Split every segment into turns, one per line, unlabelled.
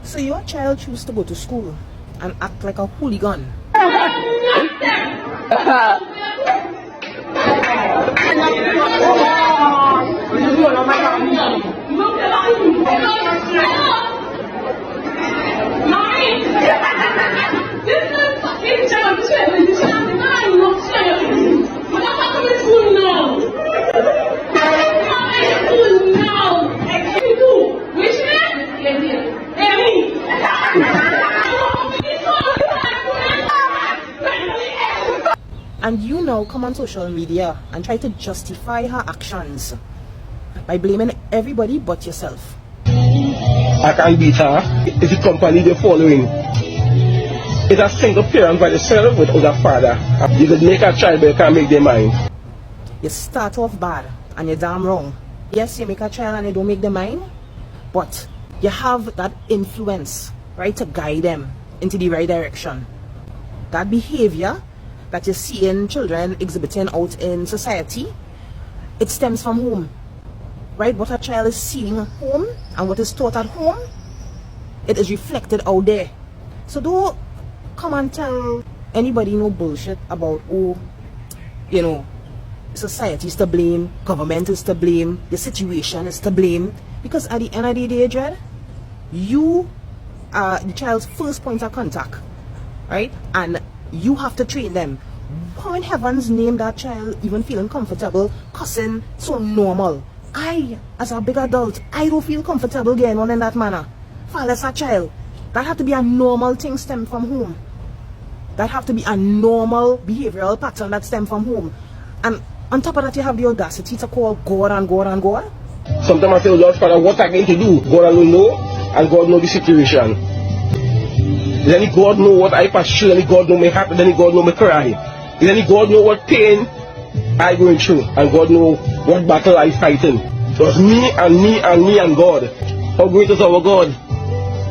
So your child choose to go to school and act like a hooligan. And you now come on social media and try to justify her actions by blaming everybody but yourself.
I can't beat her. It's the company they're following. It's a single parent by themselves without a father. You could make a child but you can't make their mind.
You start off bad and you're damn wrong. Yes, you make a child and you don't make their mind, but you have that influence, right, to guide them into the right direction. That behavior that you're seeing children exhibiting out in society, it stems from home, right? What a child is seeing at home and what is taught at home, it is reflected out there. So don't come and tell anybody no bullshit about, oh, you know, society is to blame, government is to blame, the situation is to blame, because at the end of the day, Dread, you are the child's first point of contact, right? And you have to train them. How in heaven's name that child even feeling comfortable cussing so normal? I, as a big adult, I don't feel comfortable getting on in that manner. Far less a child. That have to be a normal thing stem from home. That have to be a normal behavioral pattern that stem from home. And on top of that, you have the audacity to call God and God and God.
Sometimes I say, Lord Father, what I going to do? God alone know, and God know the situation. Then God know what I pass through, then God know me happy, then God know me cry. Then God know what pain I going through, and God know what battle I fighting. So it's me and me and me and God. How great is our God?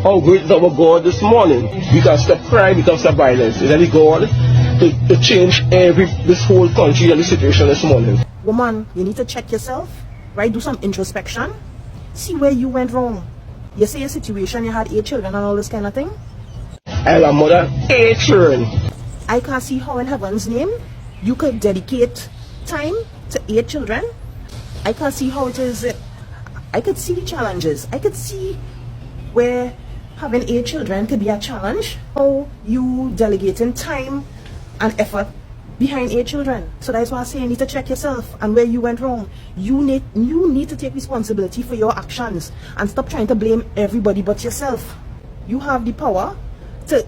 How great is our God this morning? We can stop crime, we can stop violence. Is any God to change this whole country and the situation this morning?
Woman, you need to check yourself, right? Do some introspection. See where you went wrong. You say a situation, you had 8 children and all this kind of thing.
I am a mother, 8 children.
I can't see how in heaven's name you could dedicate time to 8 children. I can't see how it is. I could see the challenges. I could see where having 8 children could be a challenge. How you delegating time and effort behind 8 children. So that's why I say you need to check yourself and where you went wrong. You need to take responsibility for your actions and stop trying to blame everybody but yourself. You have the power to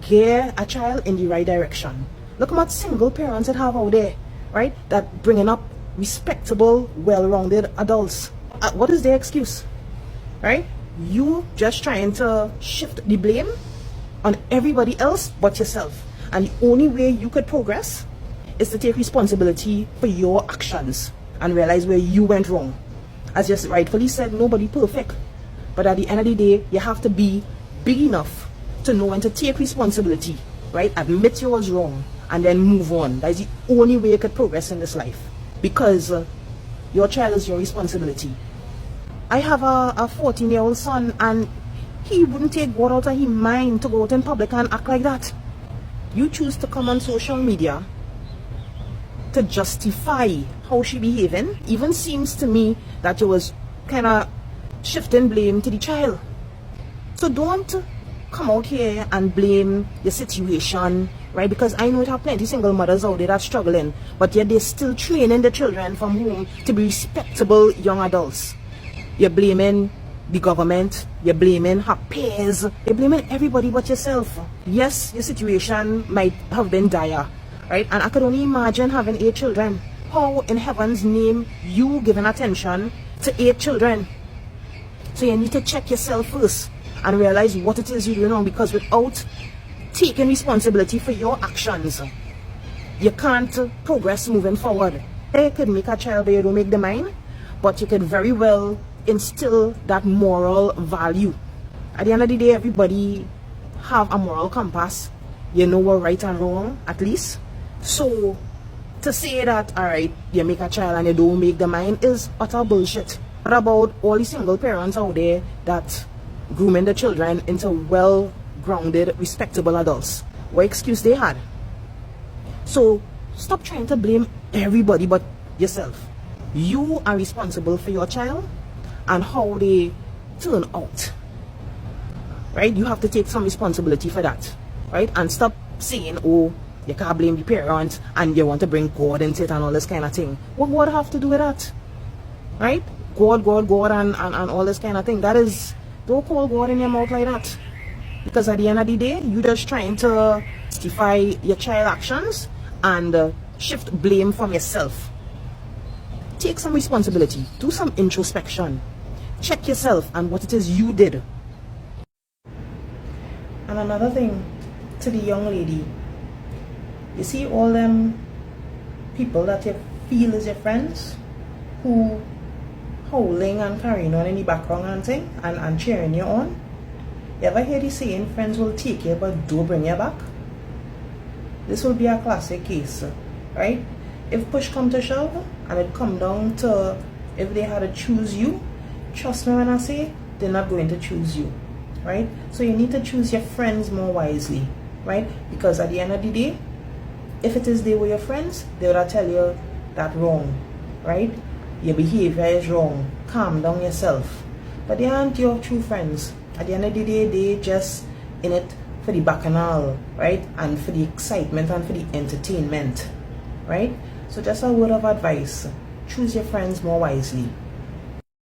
gear a child in the right direction. Look at single parents that have out there, right? That bringing up respectable, well-rounded adults. What is their excuse, right? You just trying to shift the blame on everybody else but yourself. And the only way you could progress is to take responsibility for your actions and realize where you went wrong. As you rightfully said, nobody perfect. But at the end of the day, you have to be big enough to know when to take responsibility, right? Admit you was wrong and then move on. That is the only way you could progress in this life, because your child is your responsibility. I have a 14-year-old son, and he wouldn't take God out of his mind to go out in public and act like that. You choose to come on social media to justify how she behaving. Even seems to me that you was kind of shifting blame to the child. So don't come out here and blame the situation, right? Because I know it have plenty single mothers out there that's struggling, but yet they're still training the children from home to be respectable young adults. You're blaming the government, you're blaming her peers, you're blaming everybody but yourself. Yes, your situation might have been dire, right? And I could only imagine having 8 children. How in heaven's name you giving attention to 8 children? So you need to check yourself first and realize what it is you're doing wrong, because without taking responsibility for your actions, you can't progress moving forward. You could make a child but you don't make the mind, but you could very well instill that moral value. At the end of the day, everybody have a moral compass. You know what right and wrong, at least. So to say that, alright, you make a child and you don't make the mind is utter bullshit. What about all the single parents out there that grooming the children into well-grounded, respectable adults. What excuse they had? So stop trying to blame everybody but yourself. You are responsible for your child and how they turn out, right? You have to take some responsibility for that, right? And stop saying, oh, you can't blame the parents and you want to bring God into it and all this kind of thing. What God have to do with that, right? God and all this kind of thing. That is, don't call God in your mouth like that, because at the end of the day, you just trying to justify your child actions and shift blame from yourself. Take some responsibility, do some introspection, check yourself and what it is you did. And another thing to the young lady, you see all them people that you feel is your friends who howling and carrying on in the background and thing and cheering you on. You ever hear the saying, friends will take you but don't bring you back? This will be a classic case, right? If push come to shove and it come down to if they had to choose you, trust me when I say they're not going to choose you, right? So you need to choose your friends more wisely, right? Because at the end of the day, if it is they were your friends, they would tell you that wrong, right? Your behavior is wrong. Calm down yourself. But they aren't your true friends. At the end of the day, they just in it for the bacchanal, right? And for the excitement and for the entertainment, right? So just a word of advice. Choose your friends more wisely.